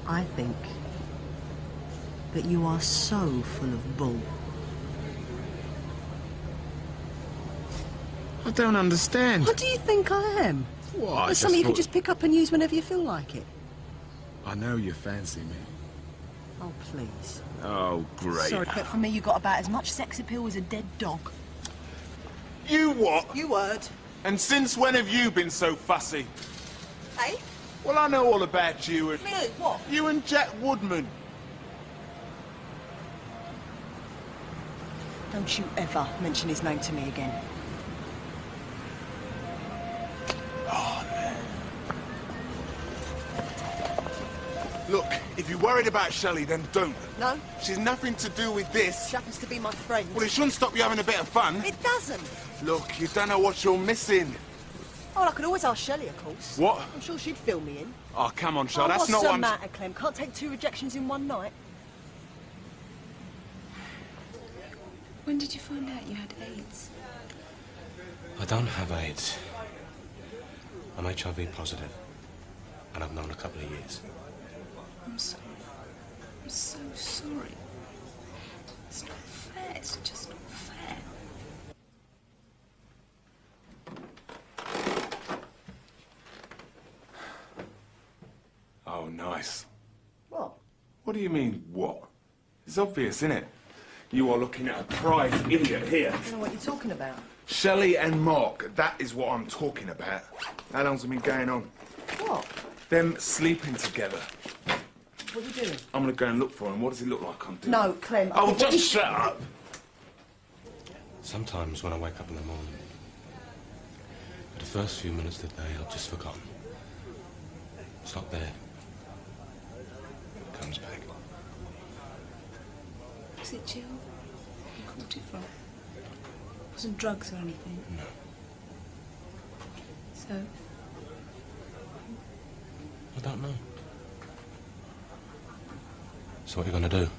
I think that you are so full of bull. I don't understand. What do you think I am? What? There's something you can just pick up and use whenever you feel like it. I know you fancy me. Oh, please. Oh, great. Sorry, but for me you got about as much sex appeal as a dead dog. You what? You heard. And since when have you been so fussy? Hey? Well, I know all about you and... Me who? What? You and Jack Woodman. Don't you ever mention his name to me again. Oh, man. Look, if you're worried about Shelley, then don't. No? She's nothing to do with this. She happens to be my friend. Well, it shouldn't stop you having a bit of fun. It doesn't. Look, you don't know what you're missing. Oh, I could always ask Shelley, of course. What? I'm sure she'd fill me in. Oh, come on, Charles, that's not what what I'm... I'm... What's the matter, Clem? Can't take 2 rejections in one night. When did you find out you had AIDS? I don't have AIDS. I'm HIV positive, and I've known a couple of years. I'm sorry. I'm so sorry. It's not fair. It's just not fair. Oh, nice. What? What do you mean, what? It's obvious, isn't it? You are looking at a prize idiot here. I don't know what you're talking about. Shelley and Mark, that is what I'm talking about. How long's it been going on? What? Them sleeping together. What are you doing? I'm gonna go and look for him. What does he look like I'm doing? No, Clem. Oh, just shut up! Sometimes when I wake up in the morning, for the first few minutes of the day, I've just forgotten. It's not there. It comes back. Was it Jill? You caught it from? It wasn't drugs or anything? No. So? I don't know. So what are you going to do?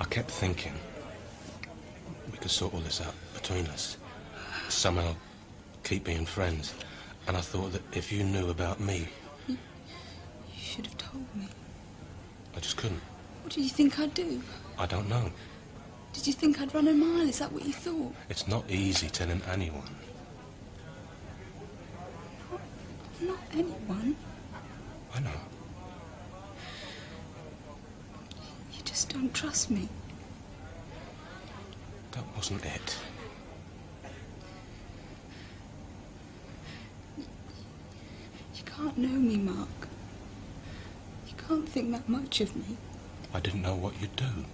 I kept thinking we could sort all this out between us. Somehow keep being friends. And I thought that if you knew about me... You should have told me. I just couldn't. What did you think I'd do? I don't know. Did you think I'd run a mile? Is that what you thought? It's not easy telling anyone. Not anyone. I know. You just don't trust me. That wasn't it. You can't know me, Mark. You can't think that much of me. I didn't know what you'd do.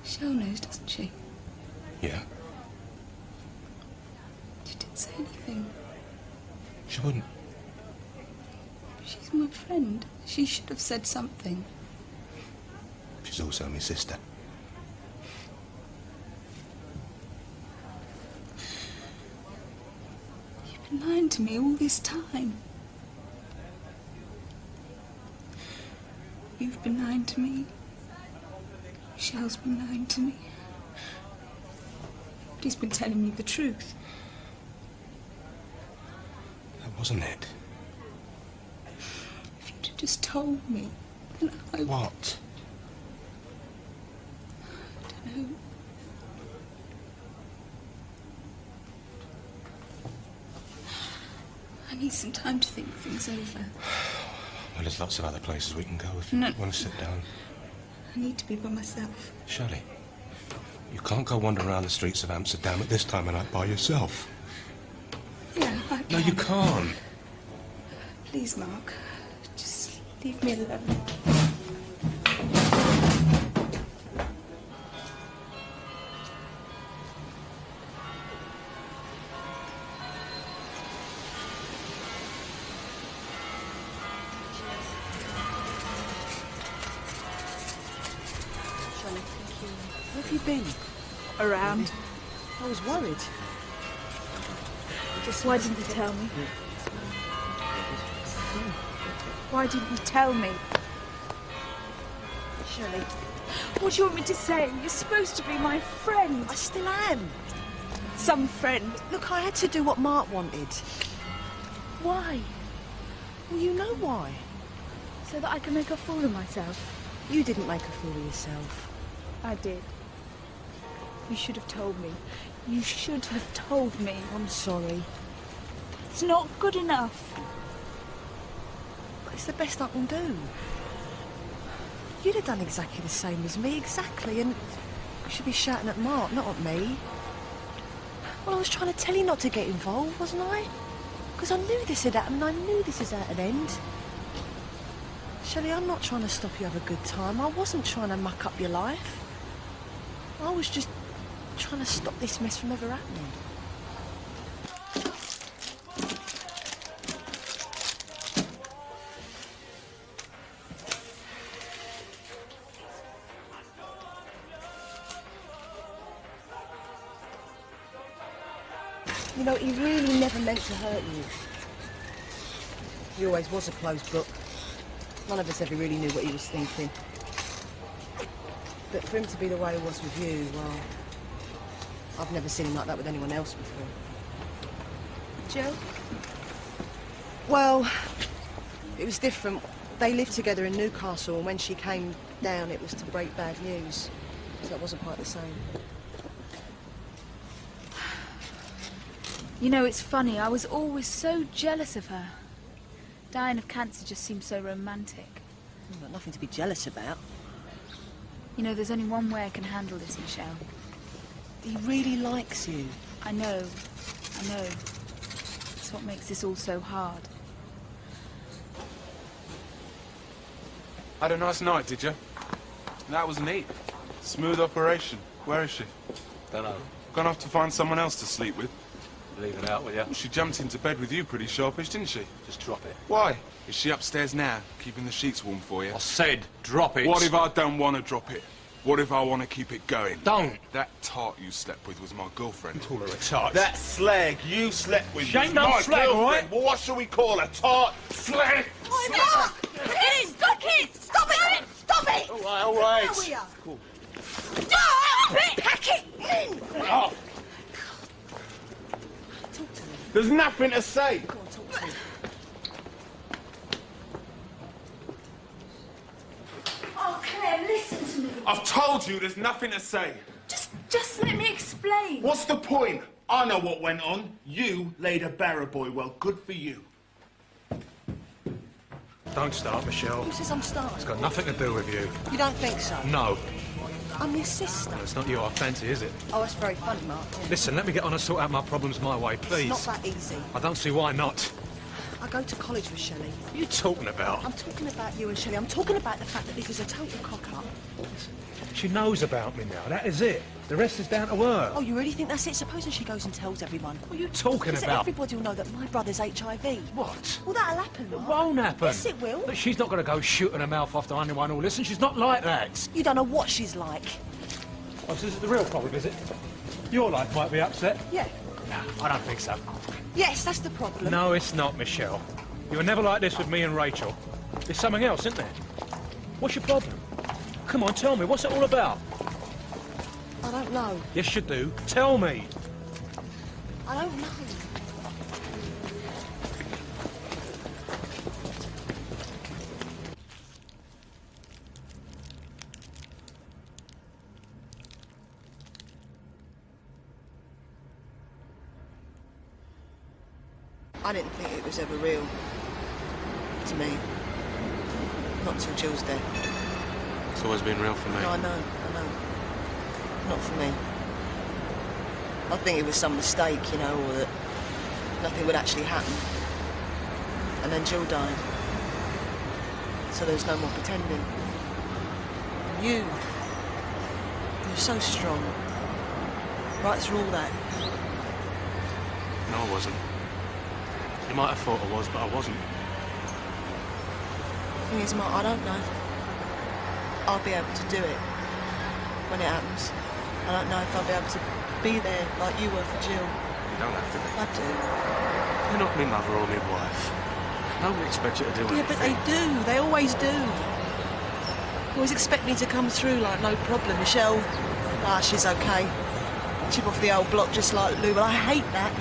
Shell knows, doesn't she? Yeah? She didn't say anything. She wouldn't. She's my friend. She should have said something. She's also my sister. You've been lying to me all this time. You've been lying to me. Shell's been lying to me. But he's been telling me the truth. That wasn't it. If you'd have just told me, then I... What? I don't know. I need some time to think things over. Well, there's lots of other places we can go if you No. want to sit down. I need to be by myself. Shelley, you can't go wandering around the streets of Amsterdam at this time of night by yourself. Yeah, I can. No, you can't. Please, Mark. Just leave me alone. Where have you been? Around. I was worried. Why didn't you tell me? Why didn't you tell me? Shelley, What do you want me to say? You're supposed to be my friend. I still am. Some friend. Look, I had to do what Mark wanted. Why? Well, you know why. So that I can make a fool of myself? You didn't make a fool of yourself. I did. You should have told me. You should have told me. I'm sorry. It's not good enough. But it's the best I can do. You'd have done exactly the same as me, exactly, and you should be shouting at Mark, not at me. Well, I was trying to tell you not to get involved, wasn't I? Because I knew this had happened, and I knew this is at an end. Shelley, I'm not trying to stop you have a good time. I wasn't trying to muck up your life. I was just trying to stop this mess from ever happening. You know, he really never meant to hurt you. He always was a closed book. None of us ever really knew what he was thinking. But for him to be the way he was with you, well, I've never seen him like that with anyone else before. Joe? Well, it was different. They lived together in Newcastle, and when she came down, it was to break bad news. So it wasn't quite the same. You know, it's funny, I was always so jealous of her. Dying of cancer just seemed so romantic. You've got nothing to be jealous about. You know, there's only one way I can handle this, Michelle. He really likes you. I know. That's what makes this all so hard. Had a nice night, did you? That was neat. Smooth operation. Where is she? Dunno. Gone off to find someone else to sleep with. Leave it out, will ya? She jumped into bed with you pretty sharpish, didn't she? Just drop it. Why? Is she upstairs now, keeping the sheets warm for you? I said drop it. What if I don't want to drop it? What if I want to keep it going? Don't. That tart you slept with was my girlfriend. Call her a tart. That slag you slept with She was ain't no my slag, girlfriend. all right? Well, what shall we call her? Tart? Slag? Stop it! Stop it! Stop it! Stop it! All right. Where are we? Cool. Stop it! Pack it in! Oh, Talk to me. there's nothing to say. Go on, talk to me. Oh, Claire, listen to me. I've told you there's nothing to say. Just let me explain. What's the point? I know what went on. You laid a barrow boy. Well, good for you. Don't start, Michelle. Who says I'm starting? It's got nothing to do with you. You don't think so? No. I'm your sister. It's not you I fancy, is it? Oh, that's very funny, Mark. Listen, let me get on and sort out my problems my way, please. It's not that easy. I don't see why not. I go to college with Shelley. What are you talking about? I'm talking about you and Shelley. I'm talking about the fact that this is a total cock-up. She knows about me now, that is it. The rest is down to her. Oh, you really think that's it? Supposing she goes and tells everyone. What are you talking Listen, about? everybody will know that my brother's HIV. What? Well, that'll happen, It Mark. won't happen. Yes, it will. Look, she's not going to go shooting her mouth off to anyone who'll listen. She's not like that. You don't know what she's like. Oh, so this is the real problem, is it? Your life might be upset. Yeah. No, I don't think so. Yes, that's the problem. No, it's not, Michelle. You were never like this with me and Rachel. There's something else, isn't there? What's your problem? Come on, tell me. What's it all about? I don't know. Yes, you do. Tell me. I don't know. I didn't think it was ever real. To me. Not till Jill's death. It's always been real for me. No, I know. Not for me. I think it was some mistake, you know, or that nothing would actually happen. And then Jill died. So there was no more pretending. You're so strong. Right through all that. No, I wasn't. You might have thought I was, but I wasn't. Thing is, Mark, I don't know. I'll be able to do it when it happens. I don't know if I'll be able to be there like you were for Jill. You don't have to be. I do. You're not my mother or my wife. Nobody expects you to do anything. Yeah, but they do. They always do. Always expect me to come through like no problem. Michelle, she's okay. Chip off the old block just like Lou, but I hate that.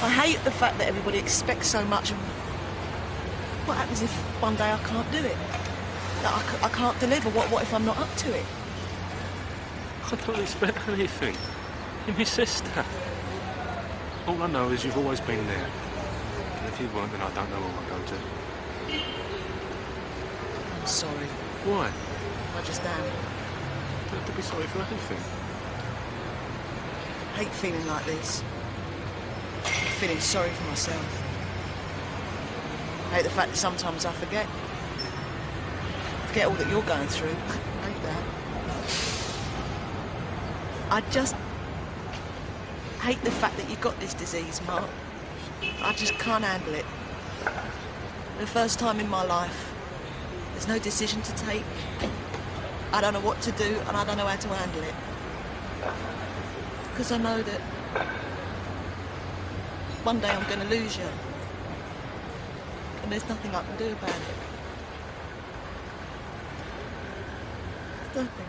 I hate the fact that everybody expects so much of me. What happens if one day I can't do it? That I can't deliver? What if I'm not up to it? I don't expect anything. You're my sister. All I know is you've always been there. And if you weren't, then I don't know who I'll go to. I'm sorry. Why? I just am. You don't have to be sorry for anything. I hate feeling like this. Feeling sorry for myself. I hate the fact that sometimes I forget. Forget all that you're going through. I hate that. I just hate the fact that you've got this disease, Mark. I just can't handle it. The first time in my life, there's no decision to take. I don't know what to do, and I don't know how to handle it. Because I know that one day I'm going to lose you. And there's nothing I can do about it. Nothing.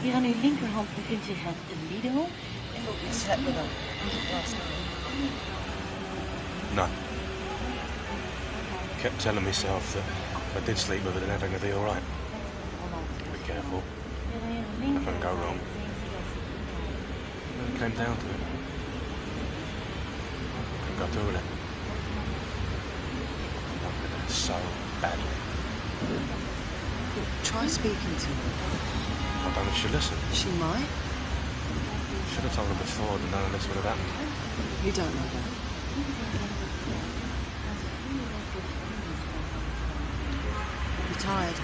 Hier aan uw linkerhand bevindt zich het lido. I thought you slept with her last night. No. Kept telling myself that if I did sleep with her, then everything would be all right. Be careful. Nothing can go wrong. When it came down to it, I got through with it. I wanted her so badly. Look, try speaking to her. I don't know if she'll listen. She might. Should have told her before that none of this would have happened. You don't know that. You're tired. A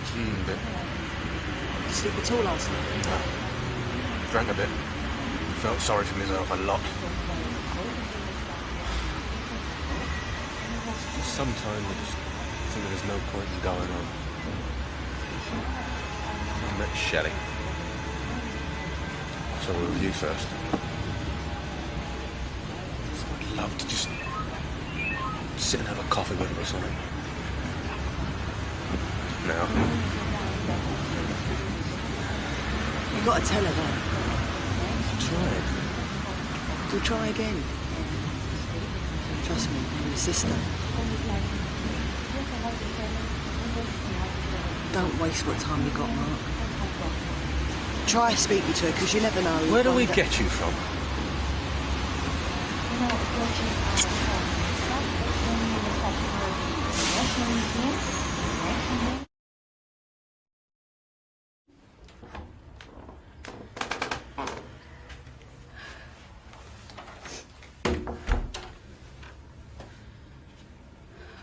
bit. Did you sleep at all last night? No. Drank a bit. Felt sorry for myself a lot. Sometimes I just think there's no point in going on. I met Shelley. So we'll with you first. I'd love to just sit and have a coffee with her or something. Now. You've got to tell her that. Try it. Do try again. Trust me, I'm your sister. Don't waste what time you got, Mark. Try speaking to her, because you never know. Where do we one day- get you from?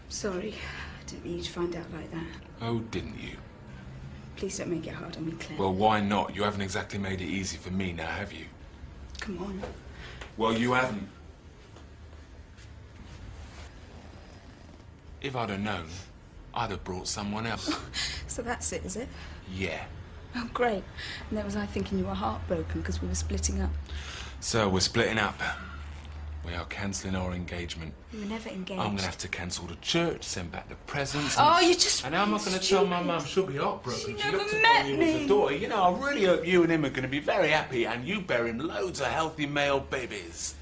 Sorry, I didn't mean you to find out like that. Oh, didn't you? Please don't make it hard on me, Claire. Well, why not? You haven't exactly made it easy for me now, have you? Come on. Well, you haven't. If I'd have known, I'd have brought someone else. So that's it, is it? Yeah. Oh, great. And there was I thinking you were heartbroken because we were splitting up. So, we're splitting up. We are cancelling our engagement. We were never engaged. I'm going to have to cancel the church, send back the presents. Oh, you just... And how am I going to tell my mum? She'll be heartbroken. She never looked met upon you as me. a daughter. You know, I really hope you and him are going to be very happy and you bear him loads of healthy male babies.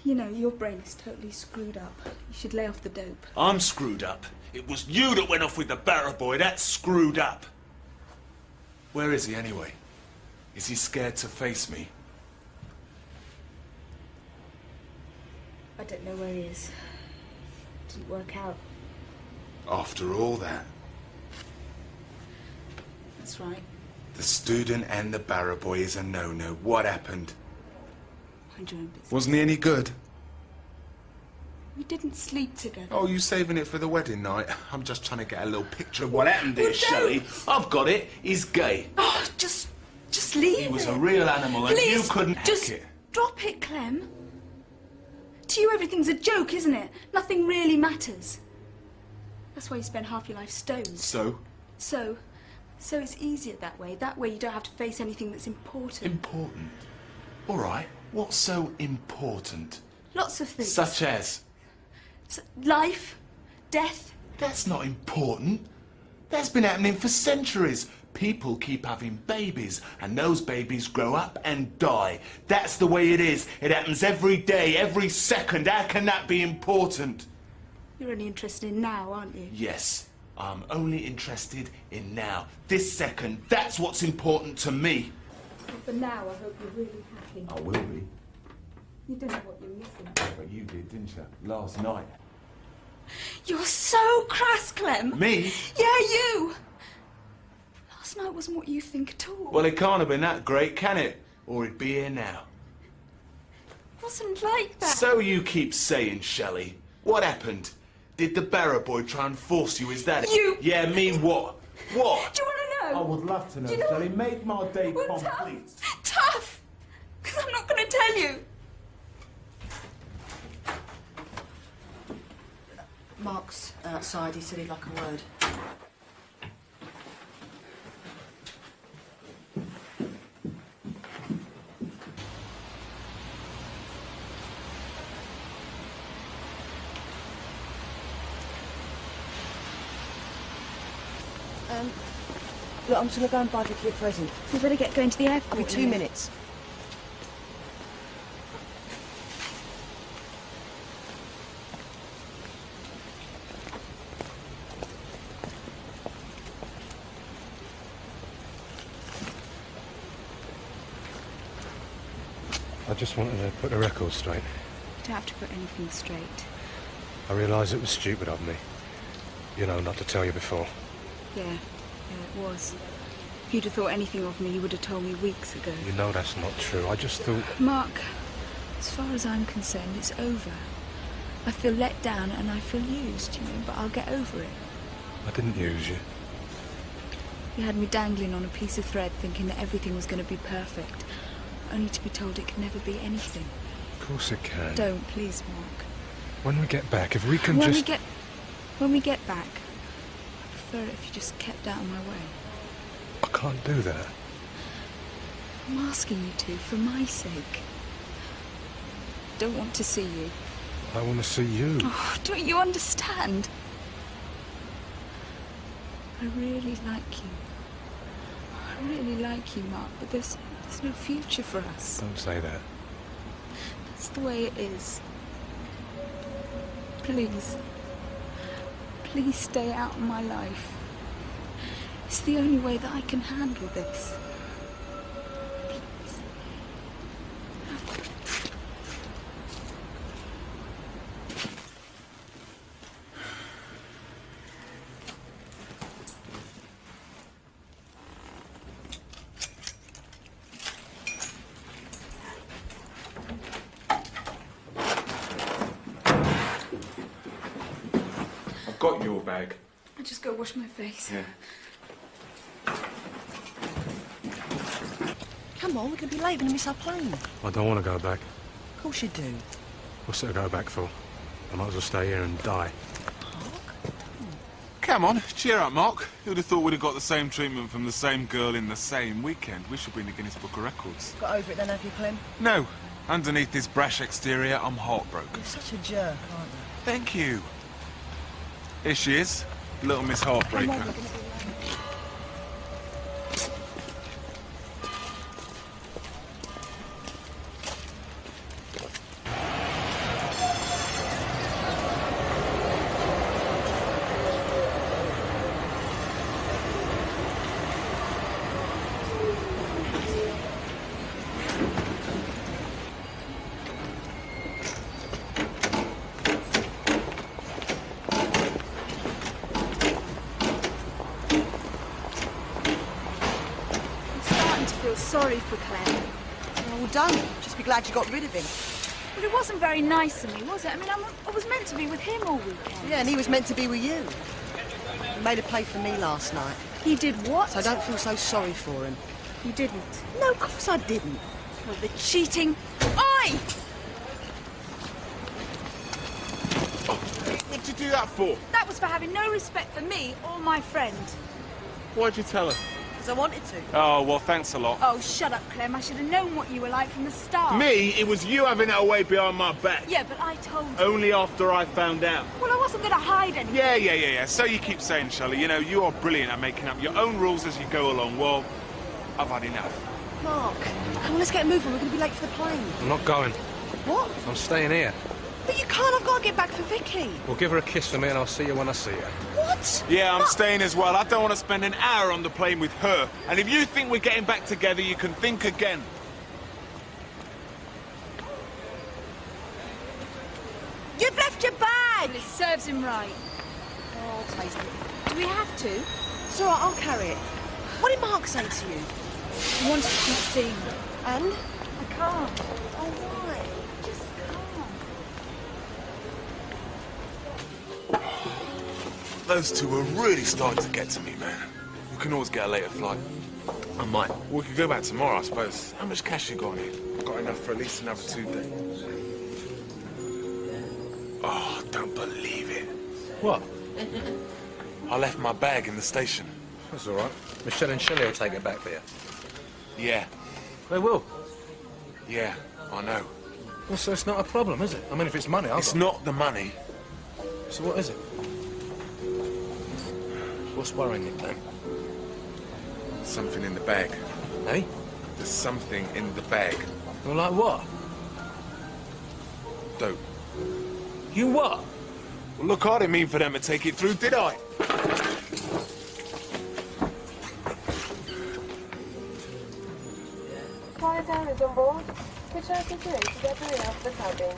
You know, your brain is totally screwed up. You should lay off the dope. I'm screwed up. It was you that went off with the barrow boy. That's screwed up. Where is he anyway? Is he scared to face me? I don't know where he is. Didn't work out. After all that, That's right. the student and the barrow boy is a no-no. What happened? Mind your own business. Wasn't he any good? We didn't sleep together. Oh, you saving it for the wedding night? I'm just trying to get a little picture of what happened Well, here, Shelley. I've got it. He's gay. Oh, just leave it. He was a real animal and Please, you couldn't just hack it. drop it, Clem. To you, everything's a joke, isn't it? Nothing really matters. That's why you spend half your life stoned. So? So it's easier that way. That way you don't have to face anything that's important. Important? All right. What's so important? Lots of things. Such as? Life, death. That's not important. That's been happening for centuries. People keep having babies, and those babies grow up and die. That's the way it is. It happens every day, every second. How can that be important? You're only interested in now, aren't you? Yes, I'm only interested in now. This second, that's what's important to me. But now I hope you're really happy. I will be. You don't know what you're missing. But you did, didn't you? Last night. You're so crass, Clem. Me? Yeah, you. Last night wasn't what you think at all. Well, it can't have been that great, can it? Or it'd be here now. It wasn't like that. So you keep saying, Shelley. What happened? Did the Barrow boy try and force you? Is that it? You- Yeah, me what? What? Do you want to know? I would love to know, Do you know Shelley. what- Make my day Well, complete. Tough. Because I'm not going to tell you. Mark's outside. He said he'd like a word. Look, I'm just going to go and buy Vicky a present. We better get going to the airport. I'll be 2 minutes. I just wanted to put the record straight. You don't have to put anything straight. I realised it was stupid of me. You know, not to tell you before. Yeah, it was. If you'd have thought anything of me, you would have told me weeks ago. You know that's not true. I just thought... Mark, as far as I'm concerned, it's over. I feel let down and I feel used, you know, but I'll get over it. I didn't use you. You had me dangling on a piece of thread thinking that everything was going to be perfect, only to be told it could never be anything. Of course it can. Don't, please, Mark. When we get back, if we can When just... we get back, I prefer it if you just kept out of my way. I can't do that. I'm asking you to, for my sake. I don't want to see you. I want to see you. Oh, don't you understand? I really like you. I really like you, Mark, but there's no future for us. Don't say that. That's the way it is. Please. Please stay out of my life. It's the only way that I can handle this. Please. I've got your bag. I'll just go wash my face. Yeah. Come on, we're going to be late. We're going to miss our plane. I don't want to go back. Of course you do. What's there to go back for? I might as well stay here and die. Come on, cheer up, Mark. Who'd have thought we'd have got the same treatment from the same girl in the same weekend? We should be in the Guinness Book of Records. Got over it then, have you, Clem? No. Underneath this brash exterior, I'm heartbroken. You're such a jerk, aren't you? Thank you. Here she is, Little Miss Heartbreaker. I'm starting to feel sorry for Clem. Well, don't. Just be glad you got rid of him. But it wasn't very nice of me, was it? I mean, I was meant to be with him all weekend. Yeah, and he was meant to be with you. He made a play for me last night. He did what? So don't feel so sorry for him. You didn't. No, of course I didn't. Well, the cheating... Oi! What did you do that for? That was for having no respect for me or my friend. Why'd you tell her? Because I wanted to. Oh, well, thanks a lot. Oh, shut up, Clem. I should have known what you were like from the start. Me? It was you having it away behind my back. Yeah, but I told you. Only after I found out. Well, I wasn't going to hide anything. Yeah. So you keep saying, Shelley, you know, you are brilliant at making up your own rules as you go along. Well, I've had enough. Mark, come on, let's get moving. We're going to be late for the plane. I'm not going. What? I'm staying here. But you can't. I've got to get back for Vicky. Well, give her a kiss for me and I'll see you when I see her. What? Yeah, I'm Mark- staying as well. I don't want to spend an hour on the plane with her. And if you think we're getting back together, you can think again. You've left your bag! And it serves him right. Oh, I'll taste it. Do we have to? It's all right, I'll carry it. What did Mark say to you? He wants to keep seeing me. And? I can't. Oh, why? Just can't. Those two are really starting to get to me, man. We can always get a later flight. I might. We could go back tomorrow, I suppose. How much cash you got on you? I've got enough for at least another 2 days. Oh, don't believe it. What? I left my bag in the station. That's all right. Michelle and Shelley will take it back for you. Yeah, They will. yeah, I know. Well, so it's not a problem, is it? I mean, if it's money, I'll... It's not the money. So what is it? What's worrying you, then? Something in the bag. Eh? There's something in the bag. Well, like what? Dope. You what? Well, look, I didn't mean for them to take it through, did I? Quiet damage on board. Which I can do to get me off the cabin.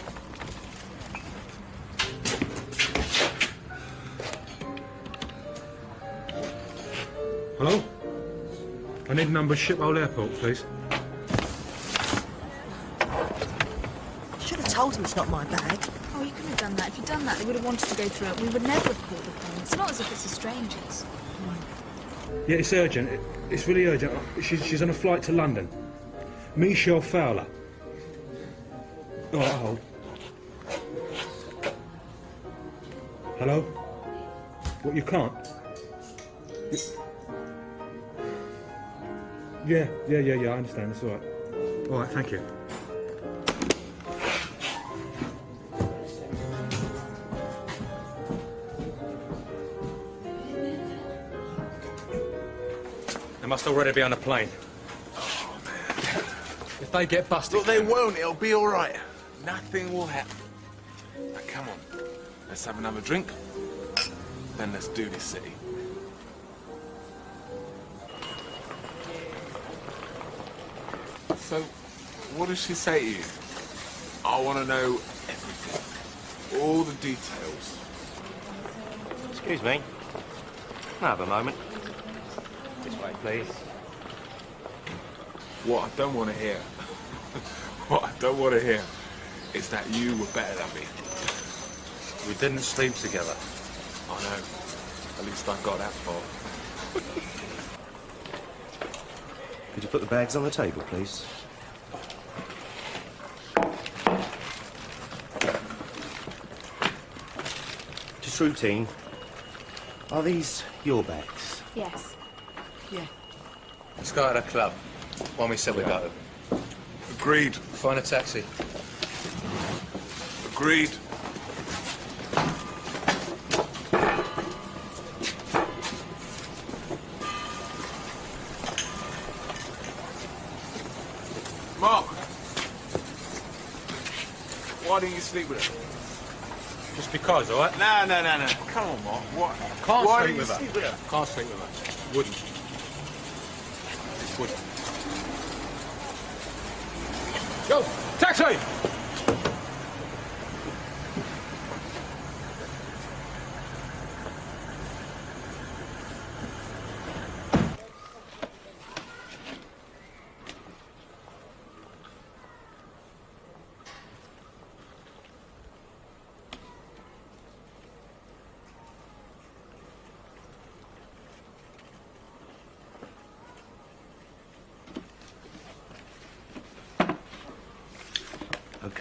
Hello? I need number Schiphol Airport, please. Should have told him it's not my bag. Oh, you couldn't have done that. If you'd done that, they would have wanted to go through it. We would never have called the plane. It's not as if it's a stranger's. Yeah, it's urgent. It's really urgent. She's on a flight to London. Michelle Fowler. All right, hold. Hello? What, you can't? Yeah, I understand. It's all right. All right, thank you. They must already be on a plane. If they get busted... Look, they won't. It'll be all right. Nothing will happen. Now, come on. Let's have another drink. Then let's do this city. So, what does she say to you? I want to know everything. All the details. Excuse me. Can I have a moment? This way, please. What I don't want to hear, what I don't want to hear, is that you were better than me. We didn't sleep together. I know. At least I got that far. Could you put the bags on the table, please? Just routine. Are these your bags? Yes. Yeah. Let's go to the club. When we said we go. Agreed. Find a taxi. Agreed. Mark! Why didn't you sleep with her? Just because, all right? No. Come on, Mark. What? Can't Why sleep didn't with you her. sleep with her? Can't sleep with her. Wouldn't. Wouldn't. Go! Taxi!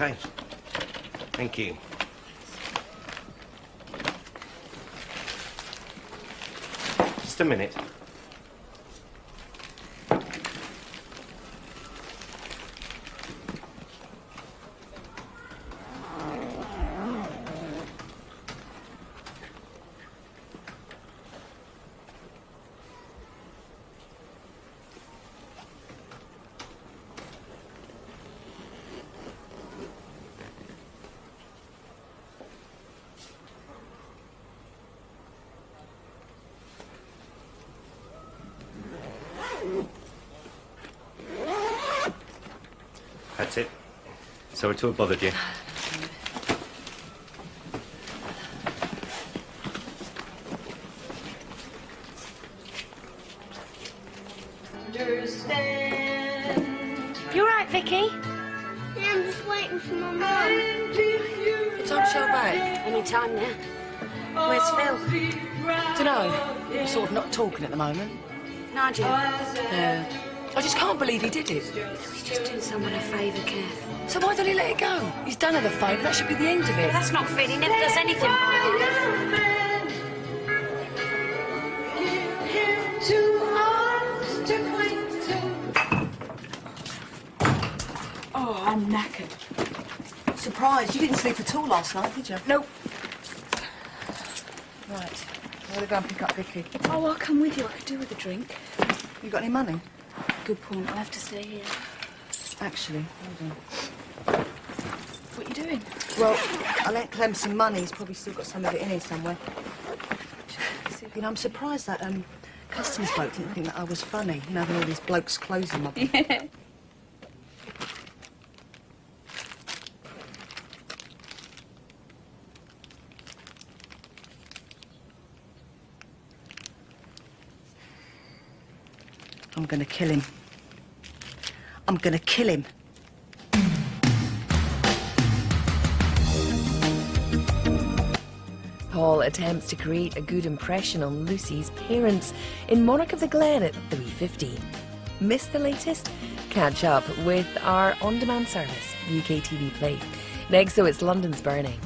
Okay. Thank you. Just a minute. That's it. Sorry to have bothered you. You alright, Vicky? Yeah, I'm just waiting for my mum. What time shall I back? Any time now. Where's Phil? Dunno. Sort of not talking at the moment. Nigel. Yeah. I just can't believe he did it. He's just doing someone a favour, Kath. So why don't he let it go? He's done her the favour, that should be the end of it. That's not fair, he never does anything. Oh, I'm knackered. Surprised. You didn't sleep at all last night, did you? Nope. Right. I'm going to go and pick up Vicky. Oh, I'll come with you. I could do with a drink. You got any money? Good point. I'll have to stay here. Actually, hold on. What are you doing? Well, I lent Clem some money. He's probably still got some of it in here somewhere. You know, I'm surprised that customs bloke didn't think that I was funny. You know, having all these blokes' clothes in my bag. Yeah. I'm gonna kill him. I'm gonna kill him. Paul attempts to create a good impression on Lucy's parents in Monarch of the Glen at 3:50. Miss the latest? Catch up with our on-demand service, UK TV Play. Next, so it's London's Burning.